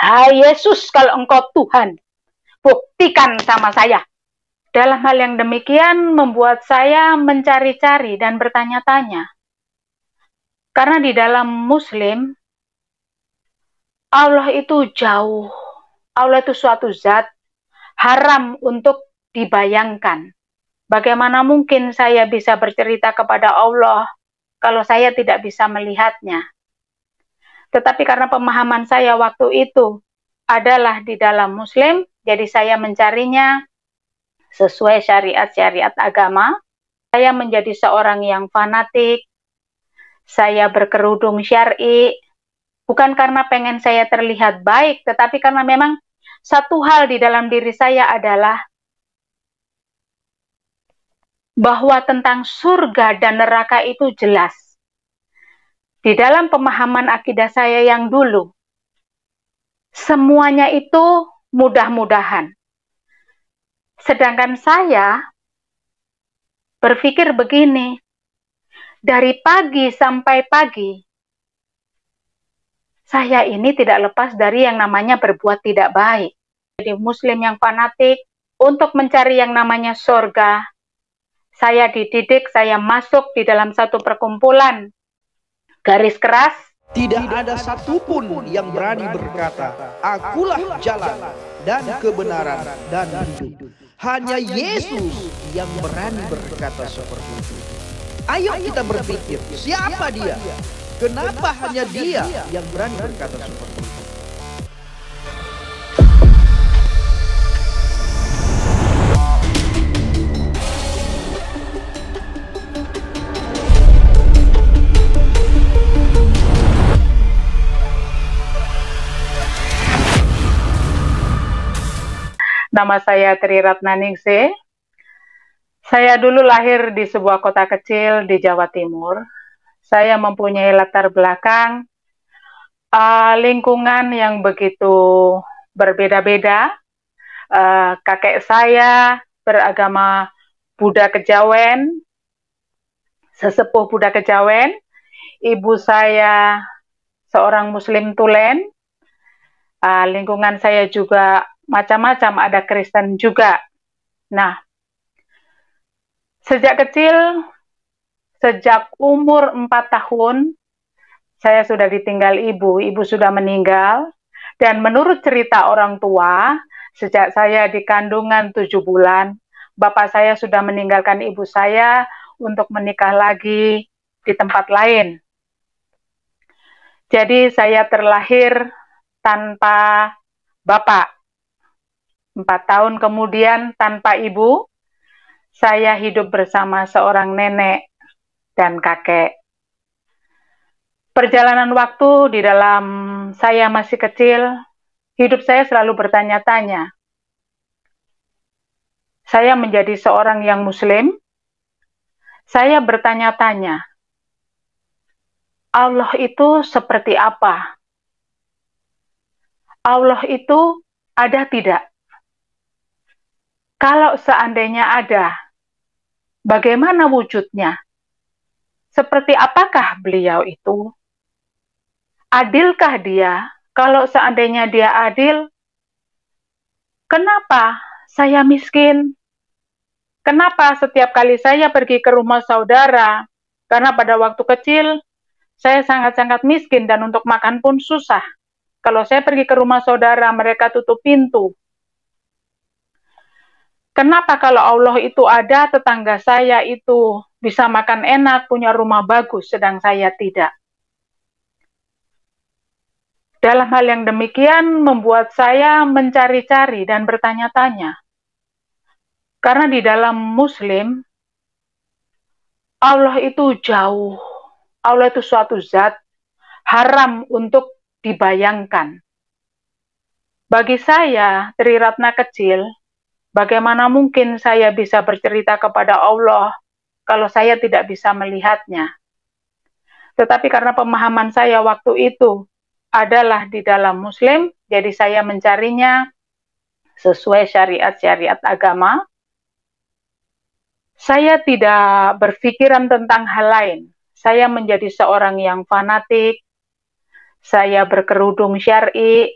Hai Yesus, kalau engkau Tuhan, buktikan sama saya. Dalam hal yang demikian membuat saya mencari-cari dan bertanya-tanya. Karena di dalam Muslim, Allah itu jauh. Allah itu suatu zat haram untuk dibayangkan. Bagaimana mungkin saya bisa bercerita kepada Allah kalau saya tidak bisa melihatnya? Tetapi karena pemahaman saya waktu itu adalah di dalam Muslim, jadi saya mencarinya sesuai syariat-syariat agama. Saya menjadi seorang yang fanatik, saya berkerudung syar'i, bukan karena pengen saya terlihat baik, tetapi karena memang satu hal di dalam diri saya adalah bahwa tentang surga dan neraka itu jelas. Di dalam pemahaman akidah saya yang dulu, semuanya itu mudah-mudahan. Sedangkan saya berpikir begini, dari pagi sampai pagi, saya ini tidak lepas dari yang namanya berbuat tidak baik. Jadi Muslim yang fanatik, untuk mencari yang namanya surga, saya dididik, saya masuk di dalam satu perkumpulan garis keras. Tidak ada satupun yang berani berkata, akulah jalan dan kebenaran dan hidup. Hanya Yesus yang berani berkata seperti itu. Ayo kita berpikir, siapa dia? Kenapa hanya dia yang berani berkata seperti itu? Nama saya Tri Ratnaningsih. Saya dulu lahir di sebuah kota kecil di Jawa Timur. Saya mempunyai latar belakang lingkungan yang begitu berbeda-beda. Kakek saya beragama Buddha Kejawen, sesepuh Buddha Kejawen. Ibu saya seorang Muslim Tulen. Lingkungan saya juga macam-macam, ada Kristen juga. Nah, sejak kecil, sejak umur 4 tahun, saya sudah ditinggal ibu. Ibu sudah meninggal. Dan menurut cerita orang tua, sejak saya di kandungan 7 bulan, bapak saya sudah meninggalkan ibu saya untuk menikah lagi di tempat lain. Jadi saya terlahir tanpa bapak. 4 tahun kemudian tanpa ibu, saya hidup bersama seorang nenek dan kakek. Perjalanan waktu di dalam saya masih kecil, hidup saya selalu bertanya-tanya. Saya menjadi seorang yang Muslim, saya bertanya-tanya, Allah itu seperti apa? Allah itu ada tidak? Kalau seandainya ada, bagaimana wujudnya? Seperti apakah beliau itu? Adilkah dia? Kalau seandainya dia adil, kenapa saya miskin? Kenapa setiap kali saya pergi ke rumah saudara, karena pada waktu kecil, saya sangat-sangat miskin dan untuk makan pun susah. Kalau saya pergi ke rumah saudara, mereka tutup pintu. Kenapa kalau Allah itu ada, tetangga saya itu bisa makan enak, punya rumah bagus, sedang saya tidak? Dalam hal yang demikian membuat saya mencari-cari dan bertanya-tanya. Karena di dalam Muslim, Allah itu jauh. Allah itu suatu zat haram untuk dibayangkan. Bagi saya, Tri Ratna kecil, bagaimana mungkin saya bisa bercerita kepada Allah kalau saya tidak bisa melihatnya? Tetapi karena pemahaman saya waktu itu adalah di dalam Muslim, jadi saya mencarinya sesuai syariat-syariat agama. Saya tidak berpikiran tentang hal lain. Saya menjadi seorang yang fanatik, saya berkerudung syar'i,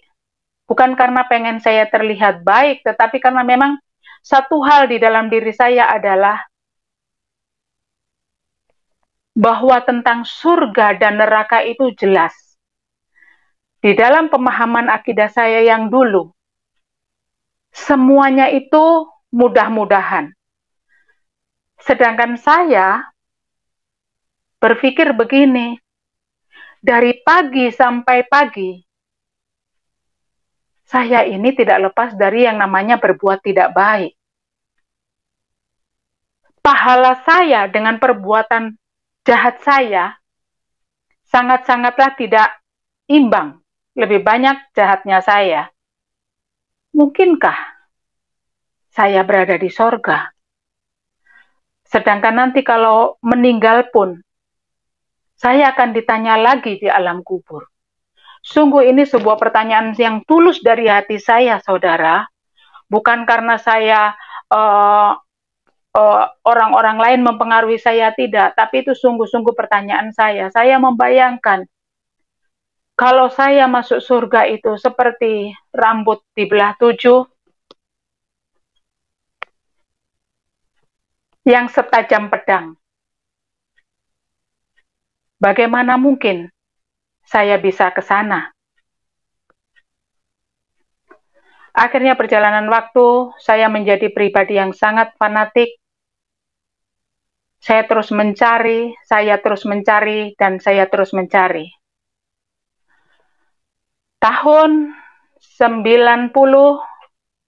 Bukan karena pengen saya terlihat baik, tetapi karena memang satu hal di dalam diri saya adalah bahwa tentang surga dan neraka itu jelas. Di dalam pemahaman akidah saya yang dulu, semuanya itu mudah-mudahan. Sedangkan saya berpikir begini, dari pagi sampai pagi, saya ini tidak lepas dari yang namanya berbuat tidak baik. Pahala saya dengan perbuatan jahat saya sangat-sangatlah tidak imbang. Lebih banyak jahatnya saya. Mungkinkah saya berada di sorga? Sedangkan nanti kalau meninggal pun, saya akan ditanya lagi di alam kubur. Sungguh ini sebuah pertanyaan yang tulus dari hati saya, saudara. Bukan karena saya orang-orang lain mempengaruhi saya, tidak. Tapi itu sungguh-sungguh pertanyaan saya. Saya membayangkan, kalau saya masuk surga itu seperti rambut dibelah 7, yang setajam pedang. Bagaimana mungkin saya bisa ke sana? Akhirnya perjalanan waktu, saya menjadi pribadi yang sangat fanatik. Saya terus mencari, dan saya terus mencari. Tahun 90,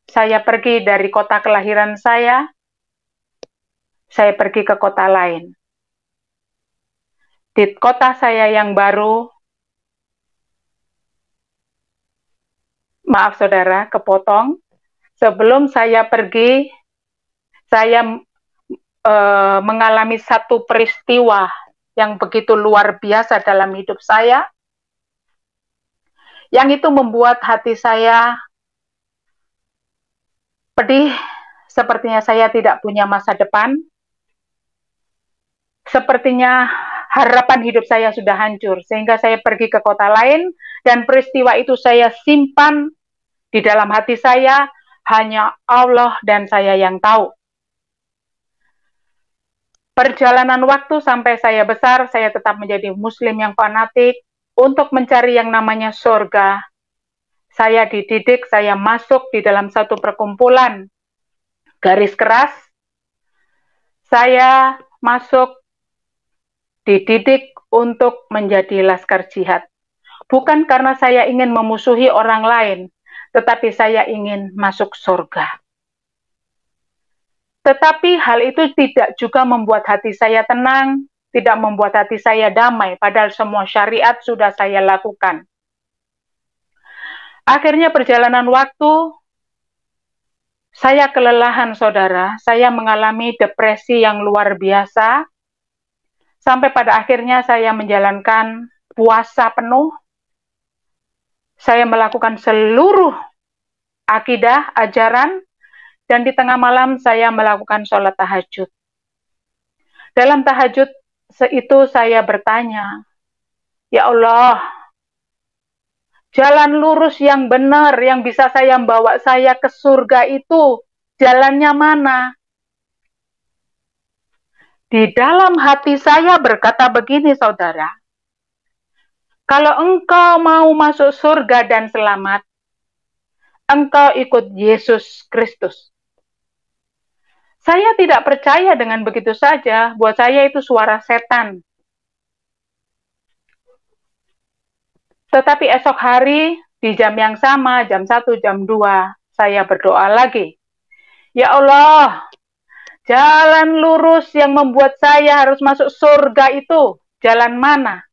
saya pergi dari kota kelahiran saya pergi ke kota lain. Di kota saya yang baru, maaf saudara, kepotong. Sebelum saya pergi, saya mengalami satu peristiwa yang begitu luar biasa dalam hidup saya, yang itu membuat hati saya pedih, sepertinya saya tidak punya masa depan, sepertinya harapan hidup saya sudah hancur, sehingga saya pergi ke kota lain, dan peristiwa itu saya simpan di dalam hati saya, hanya Allah dan saya yang tahu. Perjalanan waktu sampai saya besar, saya tetap menjadi muslim yang fanatik untuk mencari yang namanya surga. Saya dididik, saya masuk di dalam satu perkumpulan garis keras. Saya masuk dididik untuk menjadi laskar jihad. Bukan karena saya ingin memusuhi orang lain, tetapi saya ingin masuk surga. Tetapi hal itu tidak juga membuat hati saya tenang, tidak membuat hati saya damai, padahal semua syariat sudah saya lakukan. Akhirnya perjalanan waktu, saya kelelahan saudara, saya mengalami depresi yang luar biasa, sampai pada akhirnya saya menjalankan puasa penuh, saya melakukan seluruh akidah, ajaran, dan di tengah malam saya melakukan sholat tahajud. Dalam tahajud itu saya bertanya, ya Allah, jalan lurus yang benar yang bisa saya bawa saya ke surga itu, jalannya mana? Di dalam hati saya berkata begini saudara, kalau engkau mau masuk surga dan selamat, engkau ikut Yesus Kristus. Saya tidak percaya dengan begitu saja, buat saya itu suara setan. Tetapi esok hari, di jam yang sama, jam 1, jam 2, saya berdoa lagi. Ya Allah, jalan lurus yang membuat saya harus masuk surga itu, jalan mana?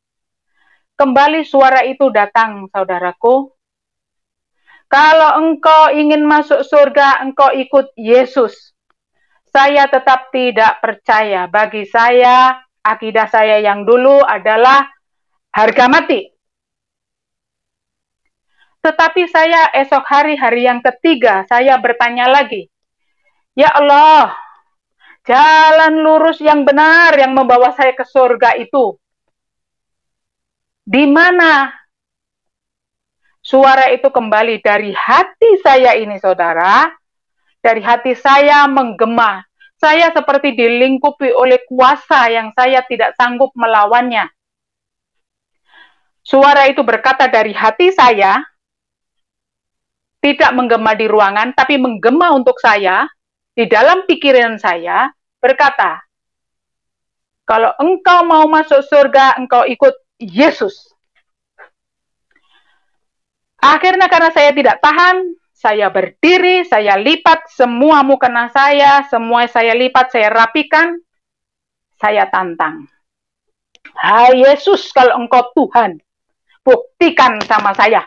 Kembali suara itu datang, saudaraku. Kalau engkau ingin masuk surga, engkau ikut Yesus. Saya tetap tidak percaya. Bagi saya, akidah saya yang dulu adalah harga mati. Tetapi saya esok hari yang ketiga, saya bertanya lagi. Ya Allah, jalan lurus yang benar yang membawa saya ke surga itu, di mana? Suara itu kembali dari hati saya ini, saudara. Dari hati saya menggema. Saya seperti dilingkupi oleh kuasa yang saya tidak sanggup melawannya. Suara itu berkata dari hati saya, tidak menggema di ruangan, tapi menggema untuk saya, di dalam pikiran saya, berkata, kalau engkau mau masuk surga, engkau ikut Yesus. Akhirnya karena saya tidak tahan, saya berdiri, saya lipat semua mukena saya, semua saya lipat, saya rapikan, saya tantang. Hai Yesus, kalau engkau Tuhan, buktikan sama saya.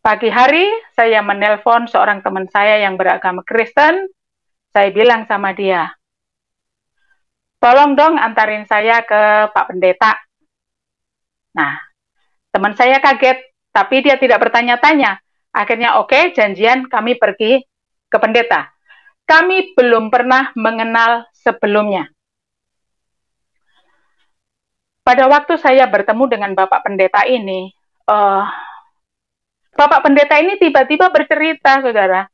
Pagi hari, saya menelpon seorang teman saya yang beragama Kristen. Saya bilang sama dia, tolong dong antarin saya ke Pak Pendeta. Nah, teman saya kaget, tapi dia tidak bertanya-tanya. Akhirnya oke, janjian kami pergi ke pendeta. Kami belum pernah mengenal sebelumnya. Pada waktu saya bertemu dengan Bapak Pendeta ini, Bapak Pendeta ini tiba-tiba bercerita, saudara.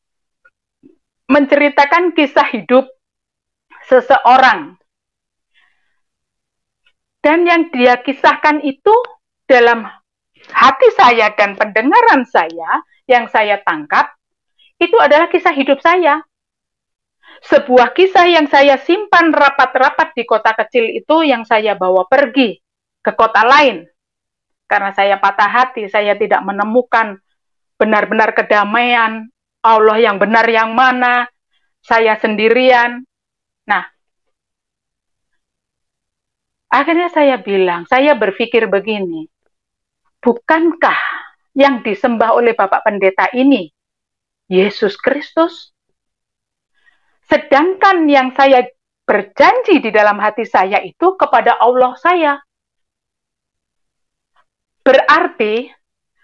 Menceritakan kisah hidup seseorang. Dan yang dia kisahkan itu dalam hati saya dan pendengaran saya, yang saya tangkap, itu adalah kisah hidup saya. Sebuah kisah yang saya simpan rapat-rapat di kota kecil itu yang saya bawa pergi ke kota lain. Karena saya patah hati, saya tidak menemukan benar-benar kedamaian, Allah yang benar yang mana, saya sendirian. Nah, akhirnya saya bilang, saya berpikir begini, bukankah yang disembah oleh Bapak Pendeta ini Yesus Kristus? Sedangkan yang saya berjanji di dalam hati saya itu kepada Allah saya. Berarti,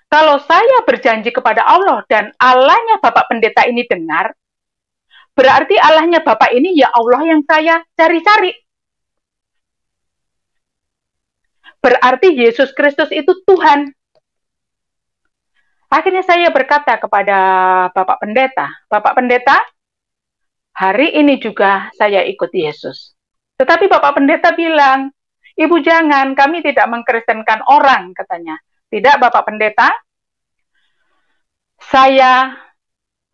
kalau saya berjanji kepada Allah dan Allahnya Bapak Pendeta ini dengar, berarti Allahnya Bapak ini ya Allah yang saya cari-cari. Berarti Yesus Kristus itu Tuhan. Akhirnya saya berkata kepada Bapak Pendeta, hari ini juga saya ikut Yesus. Tetapi Bapak Pendeta bilang, Ibu jangan, kami tidak mengkristenkan orang, katanya. Tidak, Bapak Pendeta. Saya,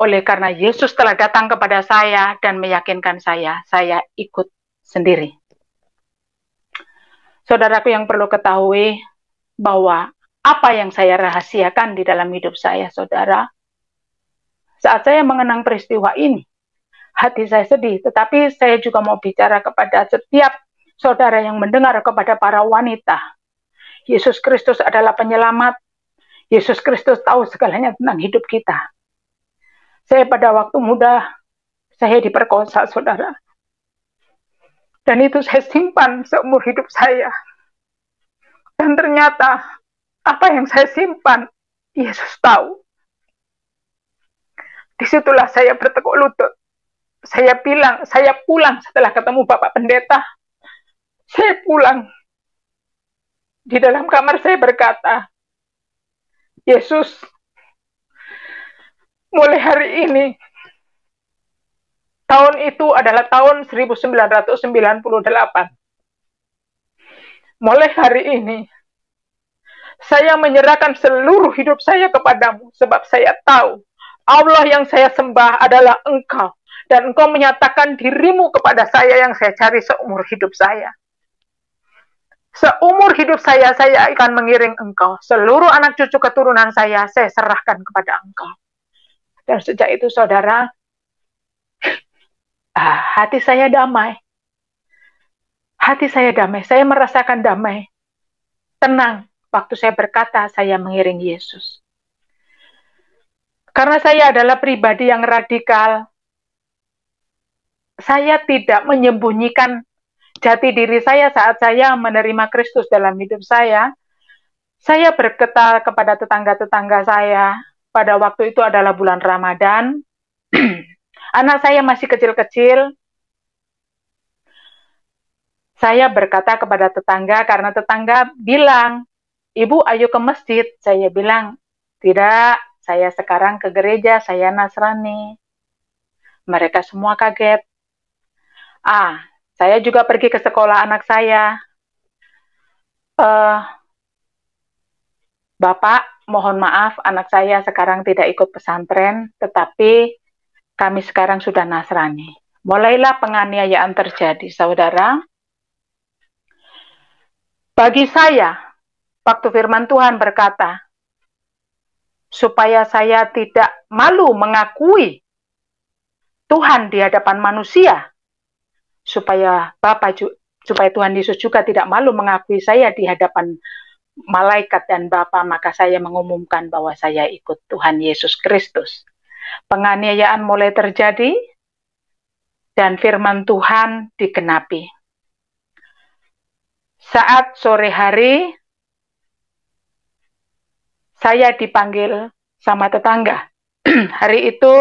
oleh karena Yesus telah datang kepada saya dan meyakinkan saya ikut sendiri. Saudaraku yang perlu ketahui bahwa apa yang saya rahasiakan di dalam hidup saya, saudara, saat saya mengenang peristiwa ini, hati saya sedih, tetapi saya juga mau bicara kepada setiap saudara yang mendengar, kepada para wanita. Yesus Kristus adalah penyelamat. Yesus Kristus tahu segalanya tentang hidup kita. Saya pada waktu muda, saya diperkosa, saudara. Dan itu saya simpan seumur hidup saya. Dan ternyata, apa yang saya simpan, Yesus tahu. Disitulah saya bertekuk lutut. Saya pulang setelah ketemu Bapak Pendeta. Saya pulang. Di dalam kamar saya berkata, Yesus, mulai hari ini, tahun itu adalah tahun 1998. Mulai hari ini, saya menyerahkan seluruh hidup saya kepadamu, sebab saya tahu Allah yang saya sembah adalah Engkau, dan Engkau menyatakan dirimu kepada saya yang saya cari seumur hidup saya. Seumur hidup saya akan mengiring Engkau. Seluruh anak cucu keturunan saya serahkan kepada Engkau. Dan sejak itu, saudara, hati saya damai. Hati saya damai. Saya merasakan damai. Tenang. Waktu saya berkata, saya mengiring Yesus. Karena saya adalah pribadi yang radikal, saya tidak menyembunyikan jati diri saya saat saya menerima Kristus dalam hidup saya. Saya berkata kepada tetangga-tetangga saya, pada waktu itu adalah bulan Ramadan, anak saya masih kecil-kecil. Saya berkata kepada tetangga, karena tetangga bilang, Ibu ayo ke masjid. Saya bilang, tidak, saya sekarang ke gereja, saya Nasrani. Mereka semua kaget. Saya juga pergi ke sekolah anak saya. Bapak, mohon maaf, anak saya sekarang tidak ikut pesantren, tetapi kami sekarang sudah Nasrani. Mulailah penganiayaan terjadi, saudara. Bagi saya, waktu firman Tuhan berkata, supaya saya tidak malu mengakui Tuhan di hadapan manusia, supaya Tuhan Yesus juga tidak malu mengakui saya di hadapan malaikat dan Bapa, maka saya mengumumkan bahwa saya ikut Tuhan Yesus Kristus. Penganiayaan mulai terjadi dan firman Tuhan digenapi. Saat sore hari, saya dipanggil sama tetangga. Hari itu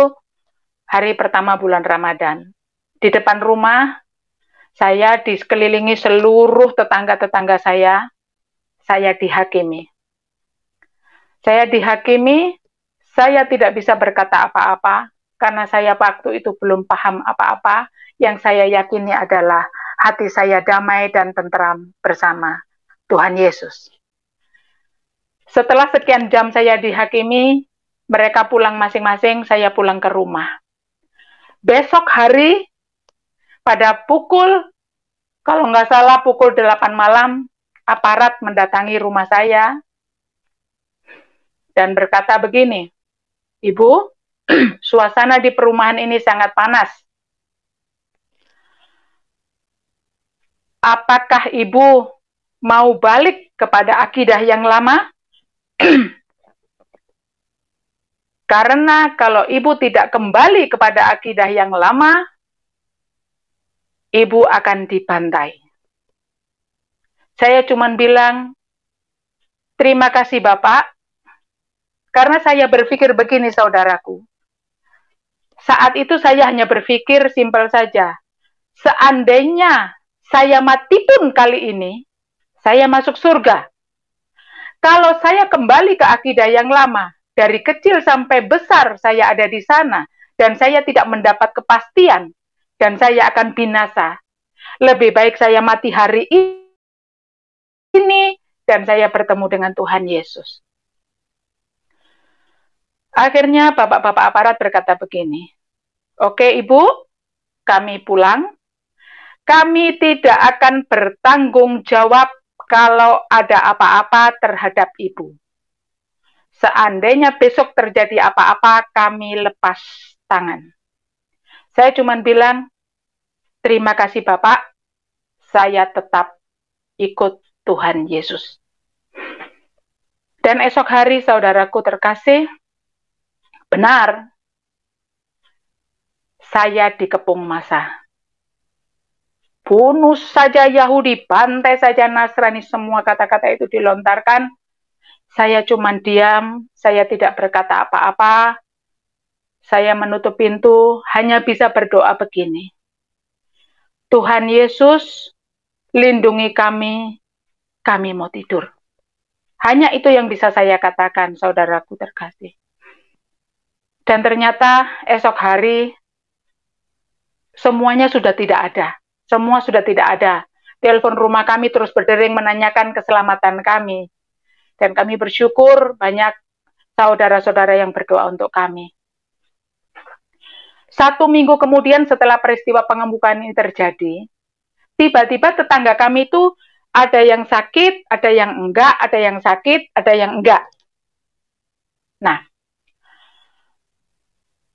hari pertama bulan Ramadan. Di depan rumah, saya dikelilingi seluruh tetangga-tetangga saya dihakimi. Saya tidak bisa berkata apa-apa, karena saya waktu itu belum paham apa-apa. Yang saya yakini adalah hati saya damai dan tentram bersama Tuhan Yesus. Setelah sekian jam saya dihakimi, mereka pulang masing-masing, saya pulang ke rumah. Besok hari, pada kalau nggak salah pukul 8 malam, aparat mendatangi rumah saya dan berkata begini, Ibu, suasana di perumahan ini sangat panas. Apakah Ibu mau balik kepada akidah yang lama? Karena kalau Ibu tidak kembali kepada akidah yang lama, Ibu akan dibantai. Saya cuma bilang, terima kasih Bapak, karena saya berpikir begini saudaraku. Saat itu saya hanya berpikir simpel saja, seandainya saya mati pun kali ini, saya masuk surga. Kalau saya kembali ke akidah yang lama, dari kecil sampai besar saya ada di sana, dan saya tidak mendapat kepastian, dan saya akan binasa. Lebih baik saya mati hari ini, dan saya bertemu dengan Tuhan Yesus. Akhirnya bapak-bapak aparat berkata begini, oke Ibu, kami pulang. Kami tidak akan bertanggung jawab kalau ada apa-apa terhadap Ibu. Seandainya besok terjadi apa-apa, kami lepas tangan. Saya cuma bilang, terima kasih Bapak, saya tetap ikut Tuhan Yesus. Dan esok hari, saudaraku terkasih, benar, saya dikepung massa. Bunuh saja Yahudi, bantai saja Nasrani, semua kata-kata itu dilontarkan. Saya cuma diam, saya tidak berkata apa-apa. Saya menutup pintu, hanya bisa berdoa begini. Tuhan Yesus, lindungi kami mau tidur. Hanya itu yang bisa saya katakan, saudaraku terkasih. Dan ternyata esok hari, semuanya sudah tidak ada. Semua sudah tidak ada. Telepon rumah kami terus berdering menanyakan keselamatan kami. Dan kami bersyukur banyak saudara-saudara yang berdoa untuk kami. 1 minggu kemudian setelah peristiwa pengembukaan ini terjadi, tiba-tiba tetangga kami itu ada yang sakit, ada yang enggak, ada yang sakit, ada yang enggak. Nah,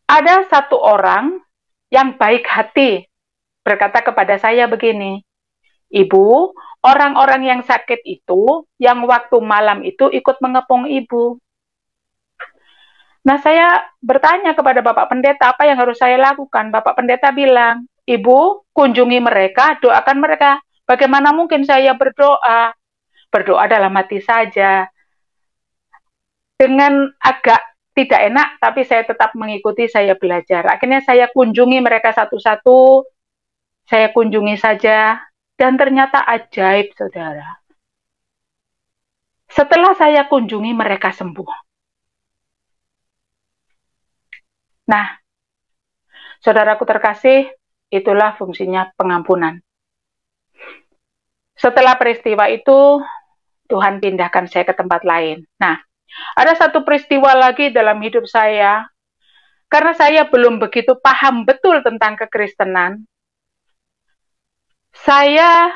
ada satu orang yang baik hati berkata kepada saya begini, Ibu, orang-orang yang sakit itu, yang waktu malam itu ikut mengepung Ibu. Nah, saya bertanya kepada Bapak Pendeta, apa yang harus saya lakukan? Bapak Pendeta bilang, Ibu, kunjungi mereka, doakan mereka. Bagaimana mungkin saya berdoa? Berdoa dalam hati saja. Dengan agak tidak enak, tapi saya tetap mengikuti, saya belajar. Akhirnya saya kunjungi mereka satu-satu, saya kunjungi saja, dan ternyata ajaib, saudara. setelah saya kunjungi mereka sembuh. Nah, saudaraku terkasih, itulah fungsinya pengampunan. Setelah peristiwa itu, Tuhan pindahkan saya ke tempat lain. Nah, ada satu peristiwa lagi dalam hidup saya, karena saya belum begitu paham betul tentang kekristenan, saya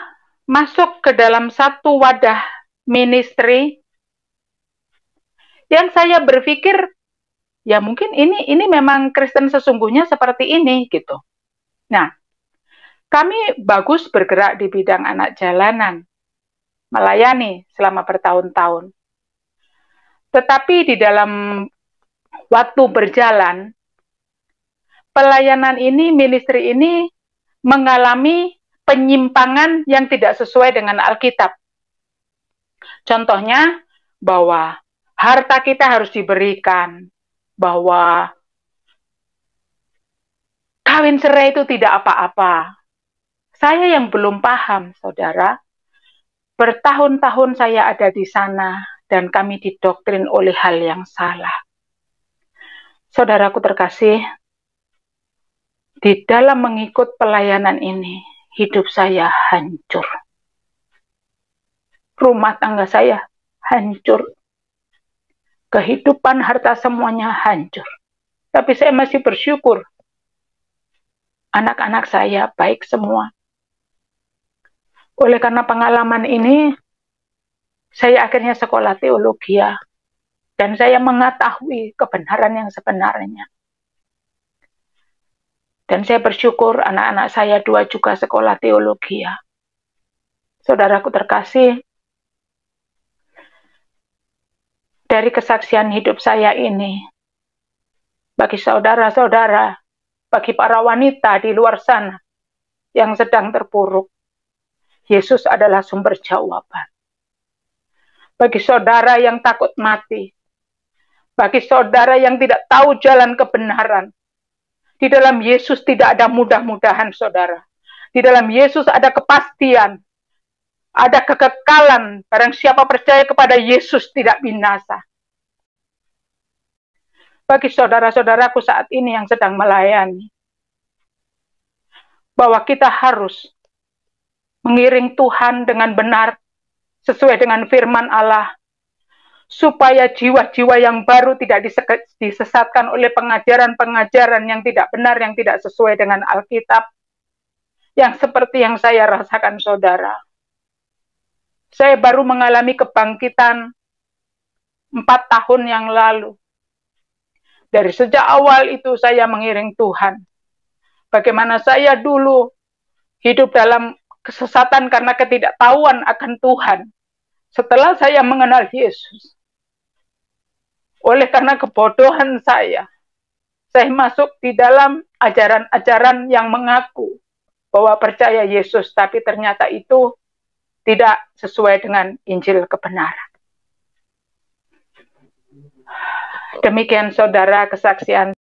masuk ke dalam satu wadah ministry yang saya berpikir, ya mungkin ini memang Kristen sesungguhnya seperti ini gitu. Nah, kami bagus bergerak di bidang anak jalanan, melayani selama bertahun-tahun. Tetapi di dalam waktu berjalan, pelayanan ini, ministry ini mengalami penyimpangan yang tidak sesuai dengan Alkitab. Contohnya, bahwa harta kita harus diberikan, bahwa kawin cerai itu tidak apa-apa. Saya yang belum paham, saudara, bertahun-tahun saya ada di sana, dan kami didoktrin oleh hal yang salah. Saudaraku terkasih, di dalam mengikut pelayanan ini, hidup saya hancur. Rumah tangga saya hancur. Kehidupan, harta semuanya hancur. Tapi saya masih bersyukur. Anak-anak saya baik semua. Oleh karena pengalaman ini, saya akhirnya sekolah teologi, dan saya mengetahui kebenaran yang sebenarnya. Dan saya bersyukur anak-anak saya 2 juga sekolah teologi. Saudaraku terkasih, dari kesaksian hidup saya ini, bagi saudara-saudara, bagi para wanita di luar sana yang sedang terpuruk, Yesus adalah sumber jawaban. Bagi saudara yang takut mati, bagi saudara yang tidak tahu jalan kebenaran, di dalam Yesus tidak ada mudah-mudahan, saudara. Di dalam Yesus ada kepastian, ada kekekalan. Barang siapa percaya kepada Yesus tidak binasa. Bagi saudara-saudaraku saat ini yang sedang melayani, bahwa kita harus mengiring Tuhan dengan benar, sesuai dengan firman Allah, supaya jiwa-jiwa yang baru tidak disesatkan oleh pengajaran-pengajaran yang tidak benar, yang tidak sesuai dengan Alkitab, yang seperti yang saya rasakan, saudara. Saya baru mengalami kebangkitan 4 tahun yang lalu. Dari sejak awal itu saya mengiring Tuhan. Bagaimana saya dulu hidup dalam kesesatan karena ketidaktahuan akan Tuhan. Setelah saya mengenal Yesus, oleh karena kebodohan saya masuk di dalam ajaran-ajaran yang mengaku bahwa percaya Yesus, tapi ternyata itu tidak sesuai dengan Injil kebenaran. Demikian, saudara, kesaksian